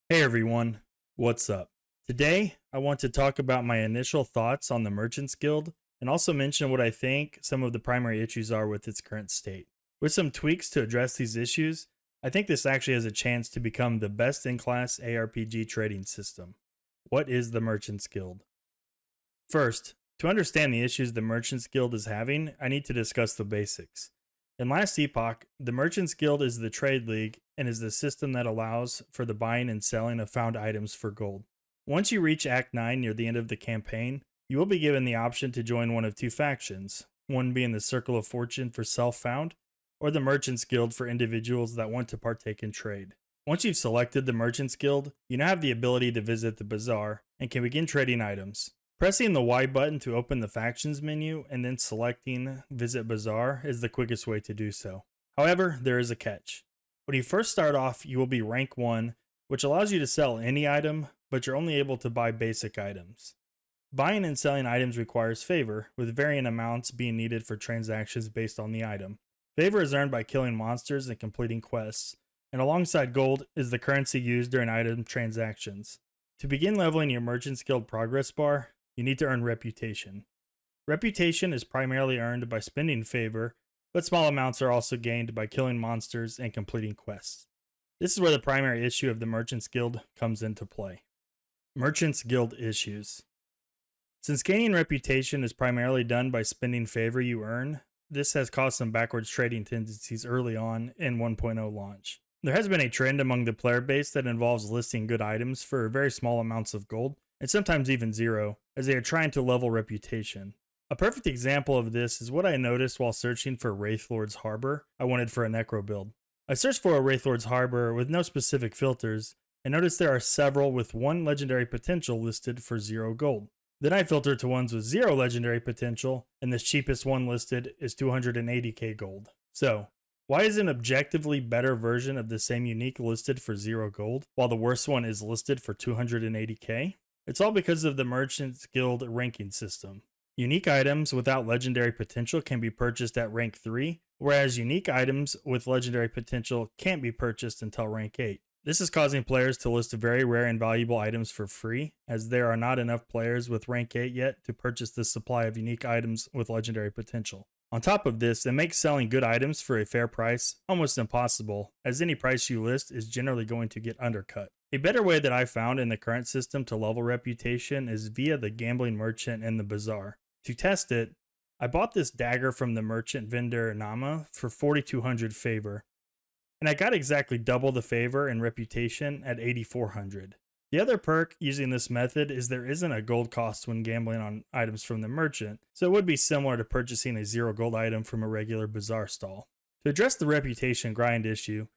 Hey everyone, what's up? Today, I want to talk about my initial thoughts on the Merchants Guild and also mention what I think some of the primary issues are with its current state. With some tweaks to address these issues, I think this actually has a chance to become the best in class ARPG trading system. What is the Merchants Guild? First, to understand the issues the Merchants Guild is having, I need to discuss the basics. In last Epoch, the Merchants Guild is the trade league and is the system that allows for the buying and selling of found items for gold. Once you reach Act 9 near the end of the campaign, you will be given the option to join one of two factions, one being the Circle of Fortune for self-found, or the Merchants Guild for individuals that want to partake in trade. Once you've selected the Merchants Guild, you now have the ability to visit the bazaar and can begin trading items. Pressing the Y button to open the factions menu and then selecting Visit Bazaar is the quickest way to do so. However, there is a catch. When you first start off, you will be rank 1, which allows you to sell any item, but you're only able to buy basic items. Buying and selling items requires favor, with varying amounts being needed for transactions based on the item. Favor is earned by killing monsters and completing quests, and alongside gold is the currency used during item transactions. To begin leveling your Merchants Guild progress bar, you need to earn reputation. Reputation is primarily earned by spending favor, but small amounts are also gained by killing monsters and completing quests. This is where the primary issue of the Merchants Guild comes into play. Merchants Guild issues. Since gaining reputation is primarily done by spending favor you earn, this has caused some backwards trading tendencies early on in 1.0 launch. There has been a trend among the player base that involves listing good items for very small amounts of gold, and sometimes even zero, as they are trying to level reputation. A perfect example of this is what I noticed while searching for Wraithlord's Harbor I wanted for a Necro build. I searched for a Wraithlord's Harbor with no specific filters, and noticed there are several with 1 legendary potential listed for 0 gold. Then I filtered to ones with 0 legendary potential, and the cheapest one listed is 280k gold. So, why is an objectively better version of the same unique listed for 0 gold, while the worst one is listed for 280k? It's all because of the Merchants Guild ranking system. Unique items without legendary potential can be purchased at rank 3, whereas unique items with legendary potential can't be purchased until rank 8. This is causing players to list very rare and valuable items for free, as there are not enough players with rank 8 yet to purchase this supply of unique items with legendary potential. On top of this, it makes selling good items for a fair price almost impossible, as any price you list is generally going to get undercut. A better way that I found in the current system to level reputation is via the gambling merchant and the bazaar. To test it, I bought this dagger from the merchant vendor Nama for 4200 favor, and I got exactly double the favor and reputation at 8400. The other perk using this method is there isn't a gold cost when gambling on items from the merchant, so it would be similar to purchasing a 0 gold item from a regular bazaar stall. To address the reputation grind issue,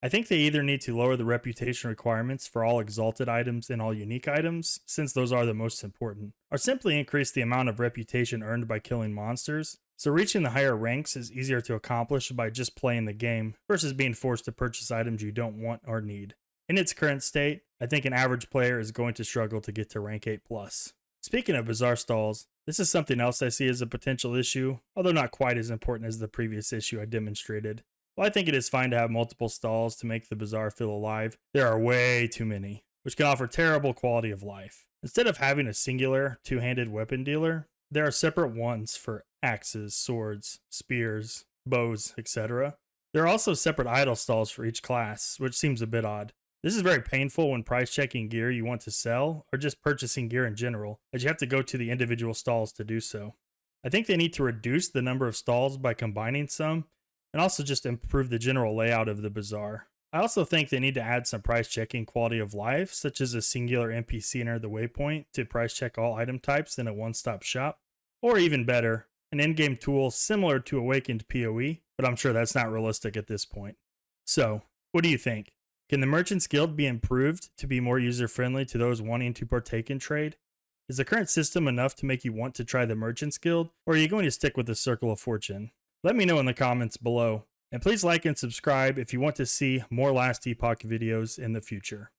I think they either need to lower the reputation requirements for all exalted items and all unique items, since those are the most important, or simply increase the amount of reputation earned by killing monsters, so reaching the higher ranks is easier to accomplish by just playing the game versus being forced to purchase items you don't want or need. In its current state, I think an average player is going to struggle to get to rank 8+. Speaking of bazaar stalls, this is something else I see as a potential issue, although not quite as important as the previous issue I demonstrated. While I think it is fine to have multiple stalls to make the bazaar feel alive, there are way too many, which can offer terrible quality of life. Instead of having a singular, two-handed weapon dealer, there are separate ones for axes, swords, spears, bows, etc. There are also separate idle stalls for each class, which seems a bit odd. This is very painful when price checking gear you want to sell, or just purchasing gear in general, as you have to go to the individual stalls to do so. I think they need to reduce the number of stalls by combining some, and also just improve the general layout of the bazaar. I also think they need to add some price checking quality of life, such as a singular NPC near the waypoint to price check all item types in a one-stop shop, or even better, an in-game tool similar to Awakened PoE, but I'm sure that's not realistic at this point. So, what do you think? Can the Merchants Guild be improved to be more user-friendly to those wanting to partake in trade? Is the current system enough to make you want to try the Merchants Guild, or are you going to stick with the Circle of Fortune? Let me know in the comments below, and please like and subscribe if you want to see more Last Epoch videos in the future.